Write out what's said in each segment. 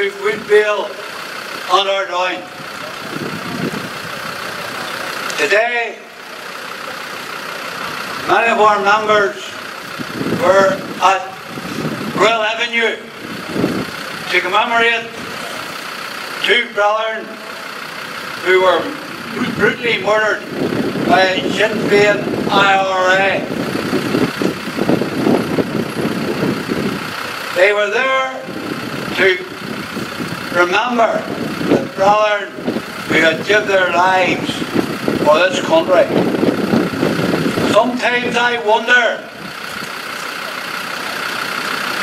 to Woodville on our down. Today, many of our members were at Royal Avenue to commemorate two brethren who were brutally murdered by Sinn Féin IRA. They were there to remember the brethren who had given their lives for this country. Sometimes I wonder,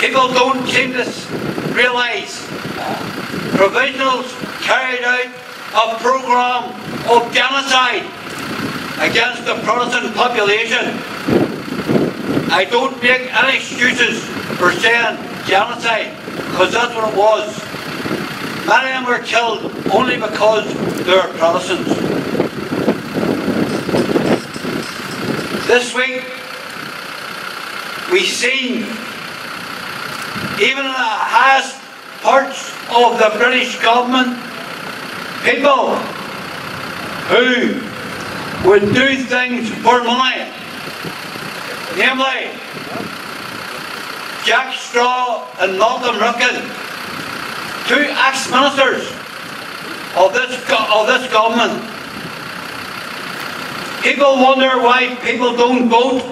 people don't seem to realise provisionals carried out a programme of genocide against the Protestant population. I don't make any excuses for saying genocide, because that's what it was. Many of them were killed only because they were Protestants. This week, we've seen, even in the highest parts of the British government, people who would do things for money, namely Jack Straw and Malcolm Rickin, two ex-ministers of this government. People wonder why people don't vote.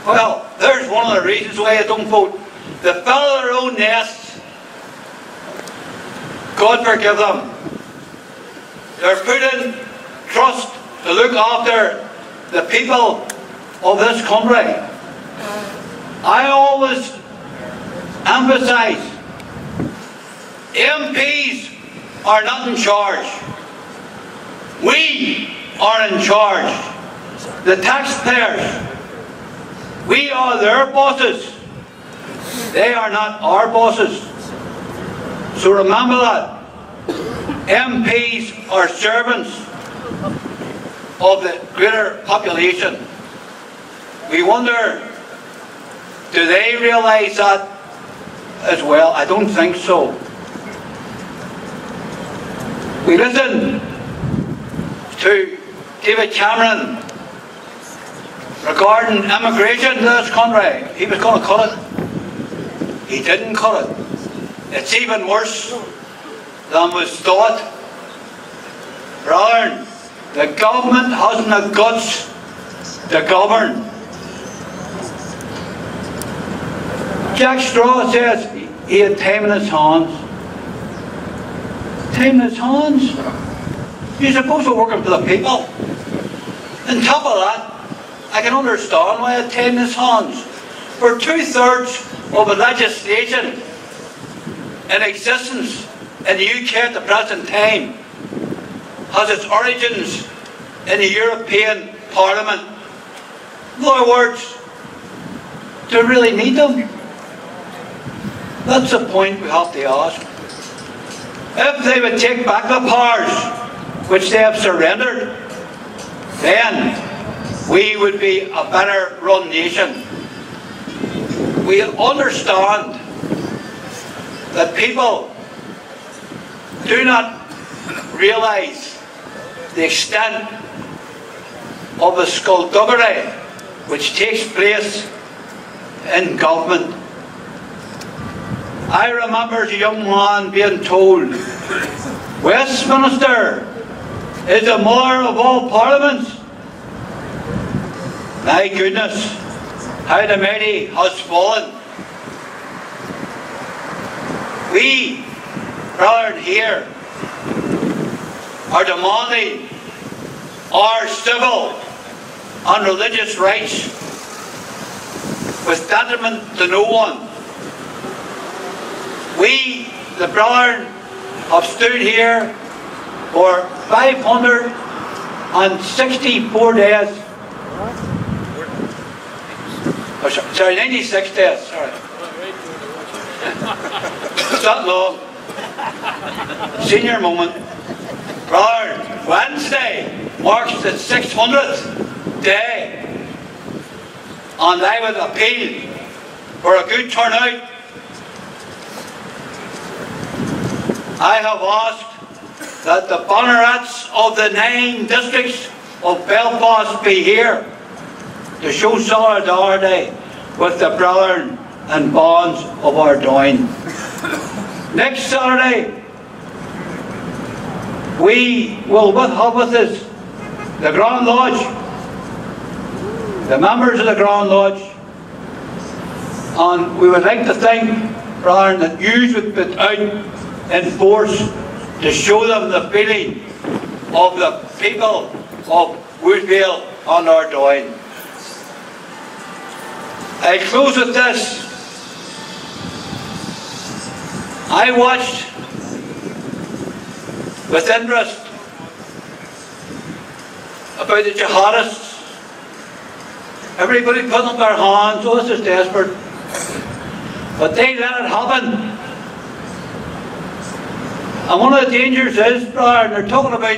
Well, there's one of the reasons why they don't vote. They fell in their own nests. God forgive them. They're put in trust to look after the people of this country. I always emphasise, MPs are not in charge. We are in charge. The taxpayers. We are their bosses. They are not our bosses. So remember that. MPs are servants of the greater population. We wonder, do they realise that as well? I don't think so. We listened to David Cameron regarding immigration to this country. He was going to cut it. He didn't cut it. It's even worse than was thought. Brethren, the government hasn't the guts to govern. Jack Straw says he had time in his hands. Time in his hands? You're supposed to be working for the people. On top of that, I can understand why it time in his hands. For 2/3 of the legislation in existence in the UK at the present time has its origins in the European Parliament. In other words, do we really need them? That's the point we have to ask. If they would take back the powers which they have surrendered, then we would be a better run nation. We understand that people do not realise the extent of the skullduggery which takes place in government. I remember as a young man being told, Westminster is the mother of all parliaments. My goodness, how the mighty has fallen. We, brethren here, are demanding our civil and religious rights with detriment to no one. We, the brethren, have stood here for 564 days. Oh, sorry, 96 days, sorry. It's not long. Senior moment. Brethren, Wednesday marks the 600th day, and I would appeal for a good turnout. I have asked that the bannerets of the 9 districts of Belfast be here to show solidarity with the brethren and bonds of our doing. Next Saturday, we will have with us the Grand Lodge, the members of the Grand Lodge, and we would like to thank brethren that you would put out in force to show them the feeling of the people of Woodvale and our doing. I close with this. I watched with interest about the jihadists. Everybody putting up their hands, oh, this is desperate. But they let it happen. And one of the dangers is, brother, they're talking about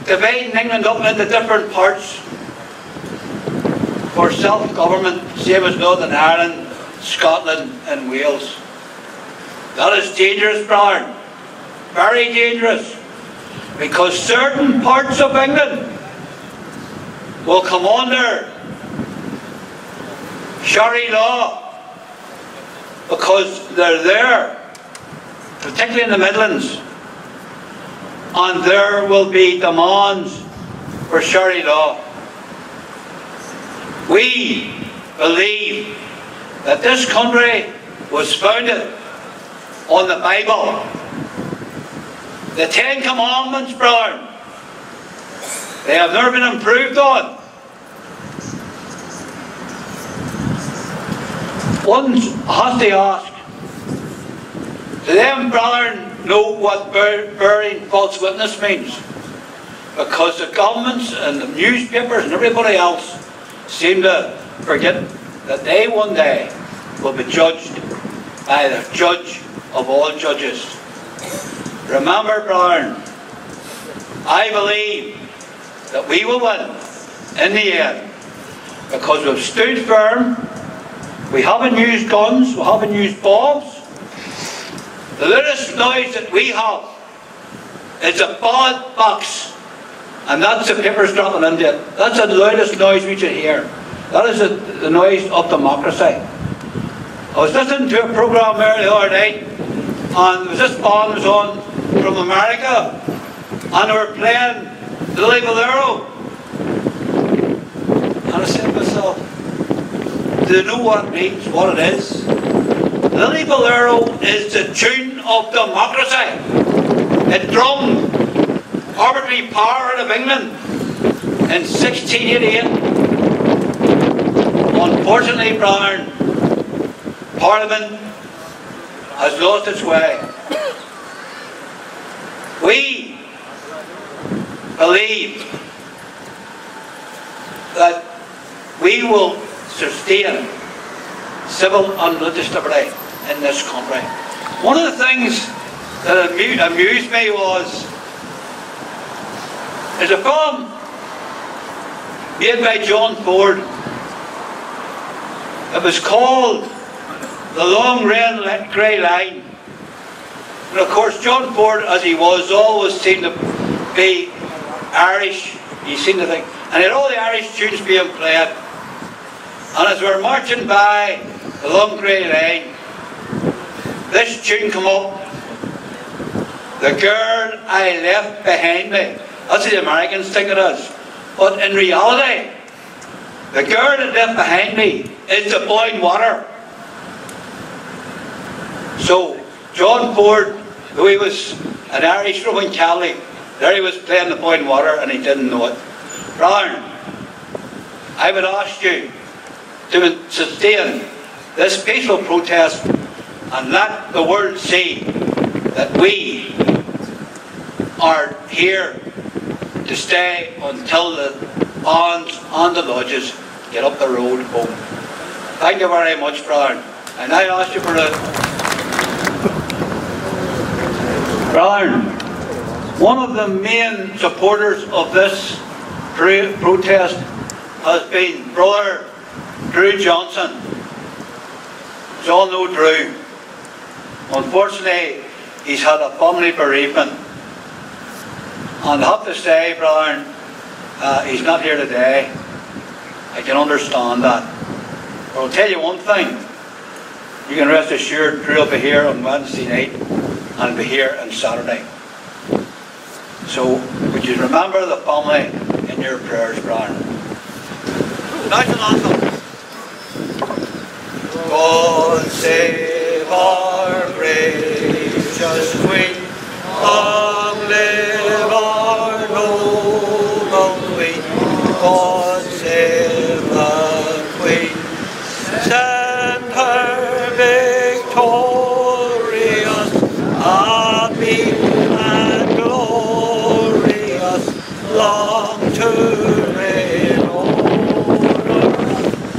dividing England up into different parts for self-government, same as Northern Ireland, Scotland and Wales. That is dangerous, brother. Very dangerous. Because certain parts of England will come under Sharia law because they're there, particularly in the Midlands, and there will be demands for Sharia law. We believe that this country was founded on the Bible. The 10 Commandments, brother, they have never been improved on. One has to ask, do them, brother, know what bearing false witness means? Because the governments and the newspapers and everybody else seem to forget that they one day will be judged by the judge of all judges. Remember, brethren, I believe that we will win in the end because we've stood firm, we haven't used guns, we haven't used bombs. The latest noise that we have is a ballot box, and that's the papers dropping into it. That's the loudest noise we should hear. That is the noise of democracy. I was listening to a programme there the other night, and there was this band was on from America, and they were playing Lily Bolero. And I said to myself, do they know what it means, what it is? Lily Bolero is the tune of democracy. It drummed arbitrary power out of England in 1688. Unfortunately, brother, Parliament has lost its way. We believe that we will sustain civil and religious liberty in this country. One of the things that amused me is a film made by John Ford. It was called The Long Grey Line. And of course, John Ford, as he was, always seemed to be Irish. He seemed to think, and he had all the Irish tunes being played. And as we were marching by the Long Grey Line, this tune came up. The girl I left behind me. That's what the Americans think it is. But in reality, the girl that left behind me is the boiling water. So, John Ford, though he was an Irish Roman Catholic, there he was playing the boiling water and he didn't know it. Brother, I would ask you to sustain this peaceful protest and let the world see that we are here to stay until the bonds and the lodges get up the road home. Thank you very much, brother. And I ask you for a... Brother, one of the main supporters of this protest has been Brother Drew Johnson. You all know Drew. Unfortunately, he's had a family bereavement. And I have to say, brother, he's not here today. I can understand that. But I'll tell you one thing. You can rest assured Drew will be here on Wednesday night and be here on Saturday. So, would you remember the family in your prayers, brother? National anthem. God save our gracious Queen, long live our noble Queen. God save the Queen, send her victorious, happy and glorious, long to reign over.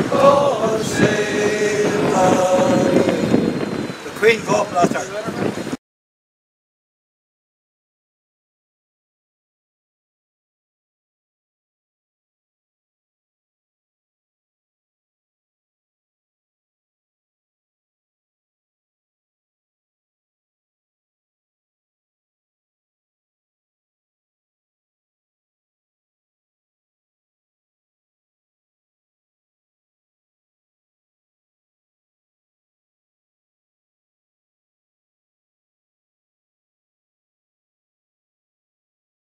God save the Queen. The Queen, God bless her.